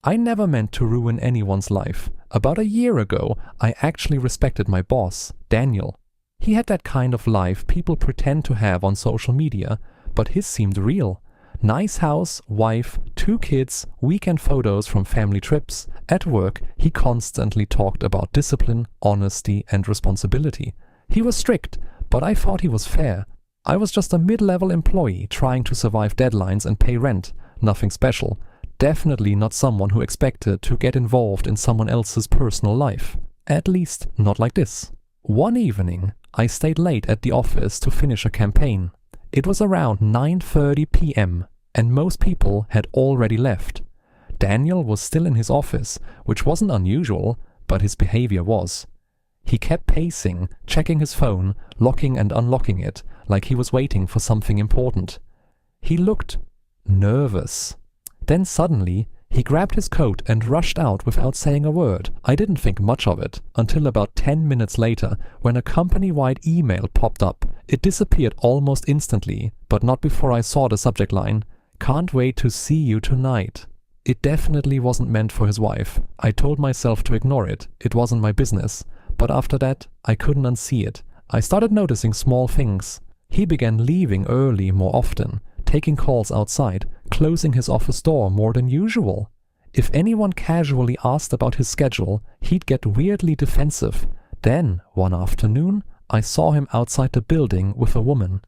I never meant to ruin anyone's life. About a year ago, I actually respected my boss, Daniel. He had that kind of life people pretend to have on social media, but his seemed real. Nice house, wife, 2 kids, weekend photos from family trips. At work, he constantly talked about discipline, honesty, and responsibility. He was strict, but I thought he was fair. I was just a mid-level employee trying to survive deadlines and pay rent. Nothing special. Definitely not someone who expected to get involved in someone else's personal life. At least not like this. One evening, I stayed late at the office to finish a campaign. It was around 9:30 p.m. and most people had already left. Daniel was still in his office, which wasn't unusual, but his behavior was. He kept pacing, checking his phone, locking and unlocking it, like he was waiting for something important. He looked nervous. Then suddenly, he grabbed his coat and rushed out without saying a word. I didn't think much of it until about 10 minutes later, when a company-wide email popped up. It disappeared almost instantly, but not before I saw the subject line, "Can't wait to see you tonight." It definitely wasn't meant for his wife. I told myself to ignore it. It wasn't my business. But after that, I couldn't unsee it. I started noticing small things. He began leaving early more often, taking calls outside, closing his office door more than usual. If anyone casually asked about his schedule, he'd get weirdly defensive. Then, one afternoon, I saw him outside the building with a woman.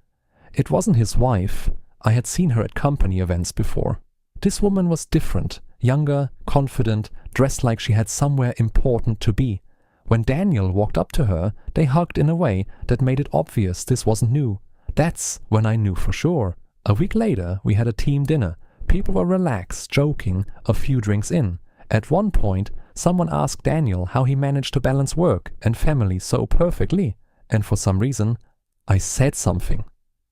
It wasn't his wife. I had seen her at company events before. This woman was different, younger, confident, dressed like she had somewhere important to be. When Daniel walked up to her, they hugged in a way that made it obvious this wasn't new. That's when I knew for sure. A week later, we had a team dinner. People were relaxed, joking, a few drinks in. At one point, someone asked Daniel how he managed to balance work and family so perfectly. And for some reason, I said something.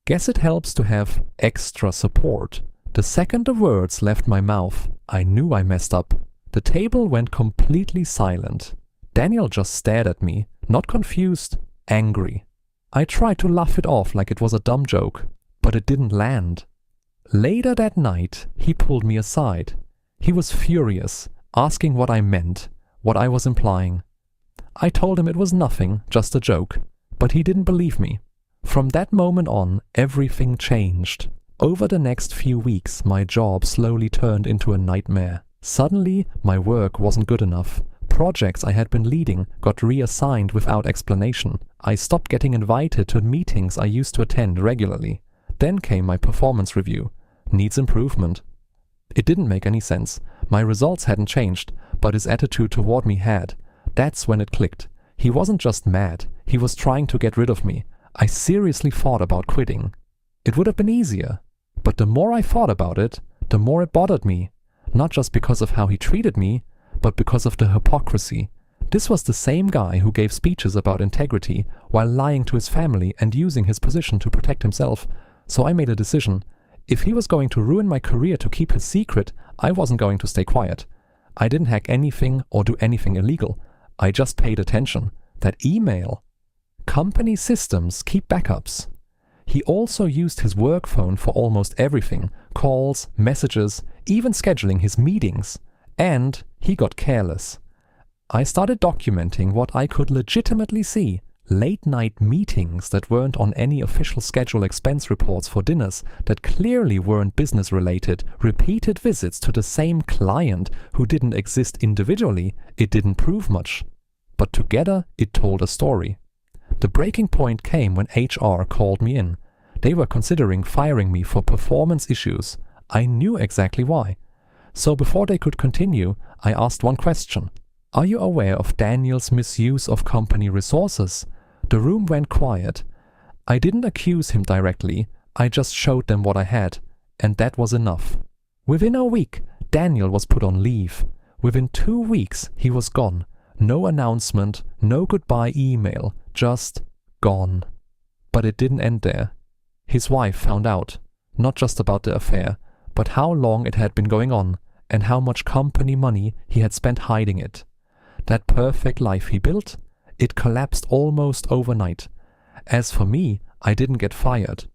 Guess it helps to have extra support. The second the words left my mouth, I knew I messed up. The table went completely silent. Daniel just stared at me, not confused, angry. I tried to laugh it off like it was a dumb joke, but it didn't land. Later that night, he pulled me aside. He was furious, asking what I meant, what I was implying. I told him it was nothing, just a joke, but he didn't believe me. From that moment on, everything changed. Over the next few weeks, my job slowly turned into a nightmare. Suddenly, my work wasn't good enough. Projects I had been leading got reassigned without explanation. I stopped getting invited to meetings I used to attend regularly. Then came my performance review. Needs improvement. It didn't make any sense. My results hadn't changed, but his attitude toward me had. That's when it clicked. He wasn't just mad. He was trying to get rid of me. I seriously thought about quitting. It would have been easier. But the more I thought about it, the more it bothered me. Not just because of how he treated me, but because of the hypocrisy. This was the same guy who gave speeches about integrity while lying to his family and using his position to protect himself. So I made a decision. If he was going to ruin my career to keep his secret, I wasn't going to stay quiet. I didn't hack anything or do anything illegal. I just paid attention. That email. Company systems keep backups. He also used his work phone for almost everything. Calls, messages, even scheduling his meetings. And he got careless. I started documenting what I could legitimately see. Late-night meetings that weren't on any official schedule, expense reports for dinners that clearly weren't business-related, repeated visits to the same client who didn't exist individually. It didn't prove much. But together, it told a story. The breaking point came when HR called me in. They were considering firing me for performance issues. I knew exactly why. So before they could continue, I asked one question. Are you aware of Daniel's misuse of company resources? The room went quiet. I didn't accuse him directly. I just showed them what I had. And that was enough. Within a week, Daniel was put on leave. Within 2 weeks, he was gone. No announcement, no goodbye email, just gone. But it didn't end there. His wife found out, not just about the affair, but how long it had been going on and how much company money he had spent hiding it. That perfect life he built, it collapsed almost overnight. As for me, I didn't get fired.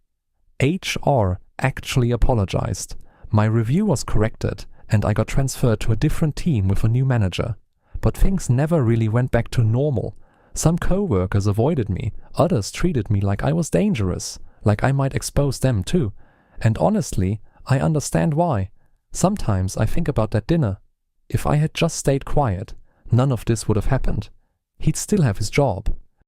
HR actually apologized. My review was corrected, and I got transferred to a different team with a new manager. But things never really went back to normal. Some co-workers avoided me, others treated me like I was dangerous, like I might expose them too. And honestly, I understand why. Sometimes I think about that dinner. If I had just stayed quiet, none of this would have happened. He'd still have his job,